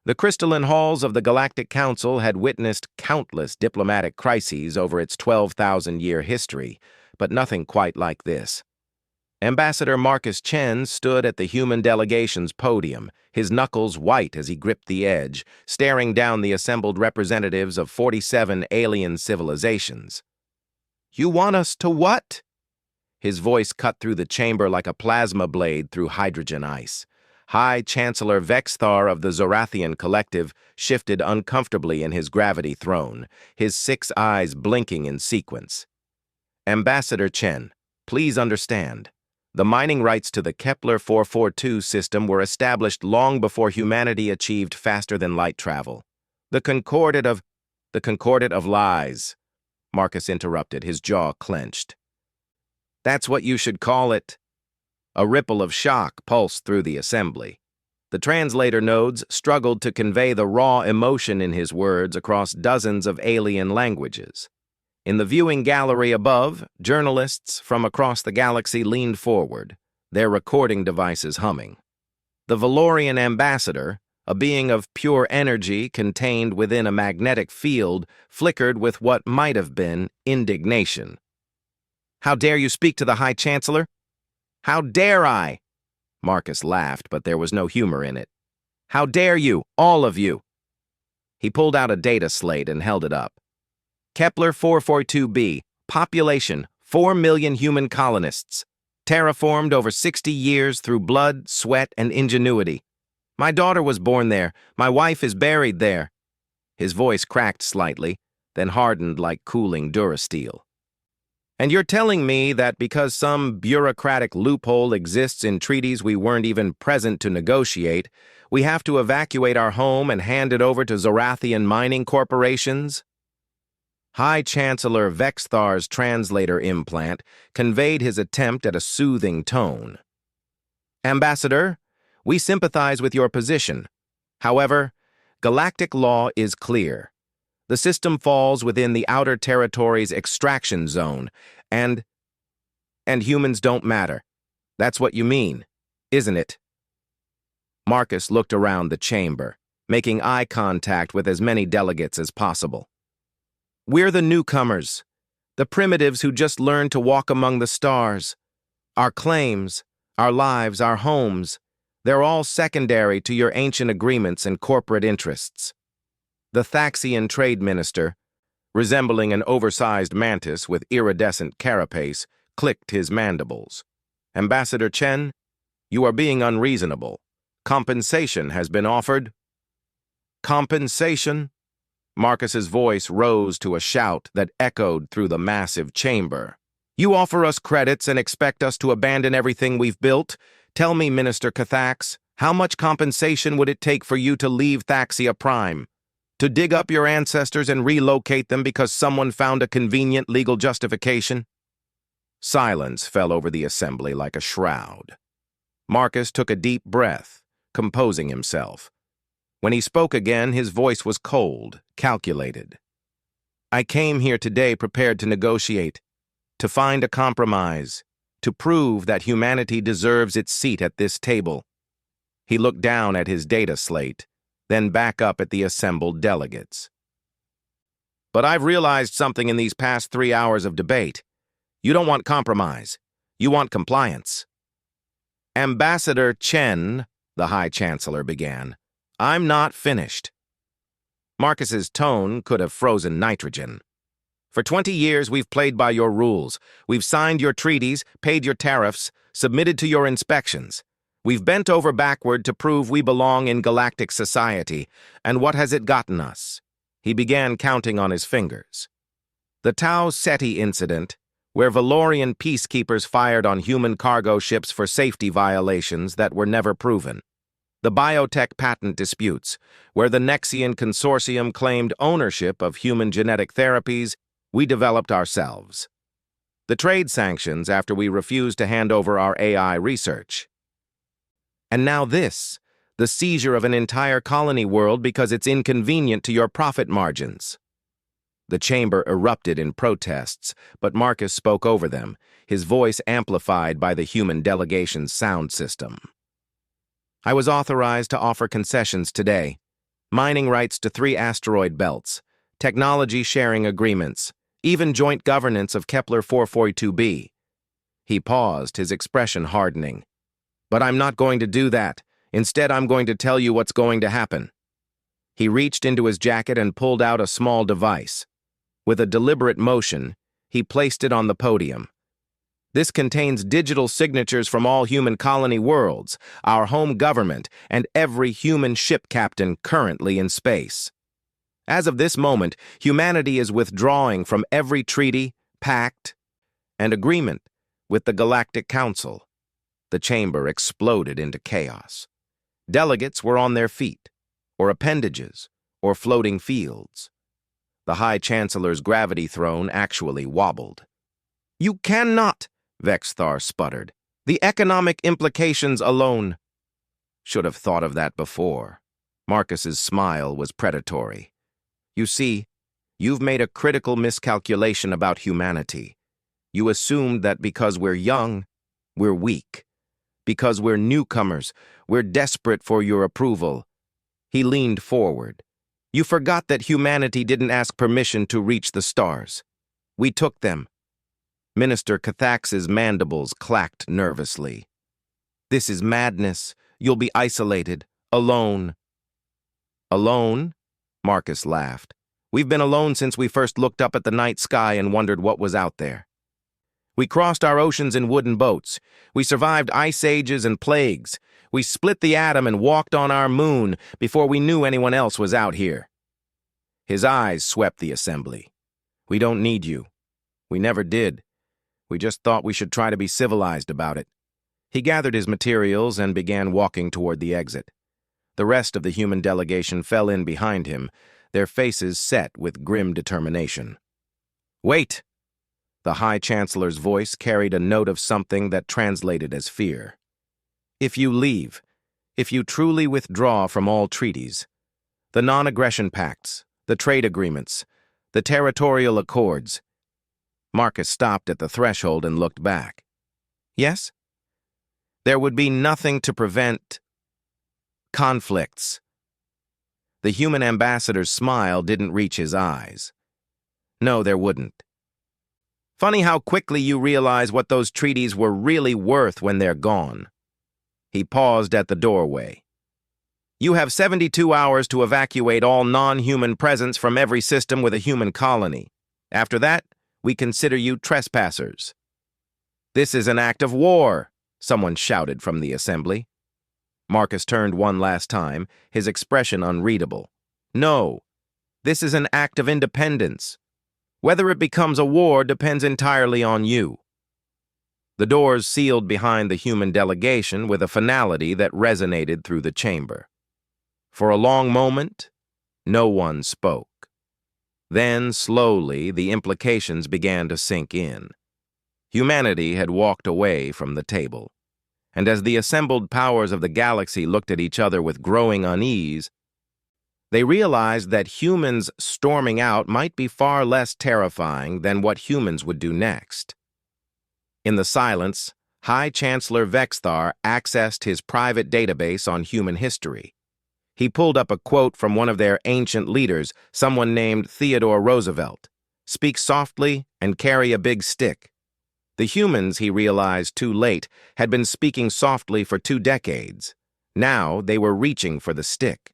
The crystalline halls of the Galactic Council had witnessed countless diplomatic crises over its 12,000-year history, but nothing quite like this. Ambassador Marcus Chen stood at the human delegation's podium, his knuckles white as he gripped the edge, staring down the assembled representatives of 47 alien civilizations. "You want us to what?" His voice cut through the chamber like a plasma blade through hydrogen ice. High Chancellor Vexthar of the Zorathian Collective shifted uncomfortably in his gravity throne, his 6 eyes blinking in sequence. "Ambassador Chen, please understand. The mining rights to the Kepler 442 system were established long before humanity achieved faster-than-light travel. The Concordat of lies," Marcus interrupted, his jaw clenched. "That's what you should call it." A ripple of shock pulsed through the assembly. The translator nodes struggled to convey the raw emotion in his words across dozens of alien languages. In the viewing gallery above, journalists from across the galaxy leaned forward, their recording devices humming. The Valorian ambassador, a being of pure energy contained within a magnetic field, flickered with what might have been indignation. "How dare you speak to the High Chancellor?" "How dare I?" Marcus laughed, but there was no humor in it. "How dare you, all of you?" He pulled out a data slate and held it up. "Kepler 442b, population 4 million human colonists, terraformed over 60 years through blood, sweat, and ingenuity. My daughter was born there, my wife is buried there." His voice cracked slightly, then hardened like cooling Durasteel. "And you're telling me that because some bureaucratic loophole exists in treaties we weren't even present to negotiate, we have to evacuate our home and hand it over to Zorathian mining corporations?" High Chancellor Vexthar's translator implant conveyed his attempt at a soothing tone. "Ambassador, we sympathize with your position. However, galactic law is clear. The system falls within the Outer Territories extraction zone, and humans don't matter. That's what you mean, isn't it?" Marcus looked around the chamber, making eye contact with as many delegates as possible. "We're the newcomers, the primitives who just learned to walk among the stars. Our claims, our lives, our homes, they're all secondary to your ancient agreements and corporate interests." The Thaxian trade minister, resembling an oversized mantis with iridescent carapace, clicked his mandibles. "Ambassador Chen, you are being unreasonable. Compensation has been offered." "Compensation?" Marcus's voice rose to a shout that echoed through the massive chamber. "You offer us credits and expect us to abandon everything we've built? Tell me, Minister Cathax, how much compensation would it take for you to leave Thaxia Prime? To dig up your ancestors and relocate them because someone found a convenient legal justification?" Silence fell over the assembly like a shroud. Marcus took a deep breath, composing himself. When he spoke again, his voice was cold, calculated. "I came here today prepared to negotiate, to find a compromise, to prove that humanity deserves its seat at this table." He looked down at his data slate, then back up at the assembled delegates. "But I've realized something in these past 3 hours of debate. You don't want compromise. You want compliance." "Ambassador Chen," the High Chancellor began, "I'm not finished." Marcus's tone could have frozen nitrogen. "For 20 years, we've played by your rules. We've signed your treaties, paid your tariffs, submitted to your inspections. We've bent over backward to prove we belong in galactic society, and what has it gotten us?" He began counting on his fingers. The Tau Ceti incident, where Valorian peacekeepers fired on human cargo ships for safety violations that were never proven. The biotech patent disputes, where the Nexian consortium claimed ownership of human genetic therapies we developed ourselves. The trade sanctions after we refused to hand over our AI research. And now this, the seizure of an entire colony world because it's inconvenient to your profit margins. The chamber erupted in protests, but Marcus spoke over them, his voice amplified by the human delegation's sound system. "I was authorized to offer concessions today. mining rights to 3 asteroid belts, technology sharing agreements, even joint governance of Kepler 442b. He paused, his expression hardening. But I'm not going to do that. Instead, I'm going to tell you what's going to happen. He reached into his jacket and pulled out a small device. With a deliberate motion, he placed it on the podium. This contains digital signatures from all human colony worlds, our home government, and every human ship captain currently in space. As of this moment, humanity is withdrawing from every treaty, pact, and agreement with the Galactic Council. The chamber exploded into chaos. Delegates were on their feet, or appendages, or floating fields. The High Chancellor's gravity throne actually wobbled. "You cannot," Vexthar sputtered. "The economic implications alone." "Should have thought of that before." Marcus's smile was predatory. "You see, you've made a critical miscalculation about humanity. You assumed that because we're young, we're weak. Because we're newcomers, we're desperate for your approval." He leaned forward. "You forgot that humanity didn't ask permission to reach the stars. We took them." Minister Cathax's mandibles clacked nervously. "This is madness. You'll be isolated, alone." "Alone?" Marcus laughed. "We've been alone since we first looked up at the night sky and wondered what was out there. We crossed our oceans in wooden boats. We survived ice ages and plagues. We split the atom and walked on our moon before we knew anyone else was out here." His eyes swept the assembly. "We don't need you. We never did. We just thought we should try to be civilized about it." He gathered his materials and began walking toward the exit. The rest of the human delegation fell in behind him, their faces set with grim determination. "Wait!" The High Chancellor's voice carried a note of something that translated as fear. "If you leave, if you truly withdraw from all treaties, the non-aggression pacts, the trade agreements, the territorial accords—" Marcus stopped at the threshold and looked back. "Yes?" "There would be nothing to prevent conflicts." The human ambassador's smile didn't reach his eyes. "No, there wouldn't. Funny how quickly you realize what those treaties were really worth when they're gone." He paused at the doorway. "You have 72 hours to evacuate all non-human presence from every system with a human colony. After that, we consider you trespassers." "This is an act of war," someone shouted from the assembly. Marcus turned one last time, his expression unreadable. "No, this is an act of independence. Whether it becomes a war depends entirely on you." The doors sealed behind the human delegation with a finality that resonated through the chamber. For a long moment, no one spoke. Then, slowly, the implications began to sink in. Humanity had walked away from the table. And as the assembled powers of the galaxy looked at each other with growing unease, they realized that humans storming out might be far less terrifying than what humans would do next. In the silence, High Chancellor Vexthar accessed his private database on human history. He pulled up a quote from one of their ancient leaders, someone named Theodore Roosevelt. "Speak softly and carry a big stick." The humans, he realized too late, had been speaking softly for 2 decades. Now they were reaching for the stick.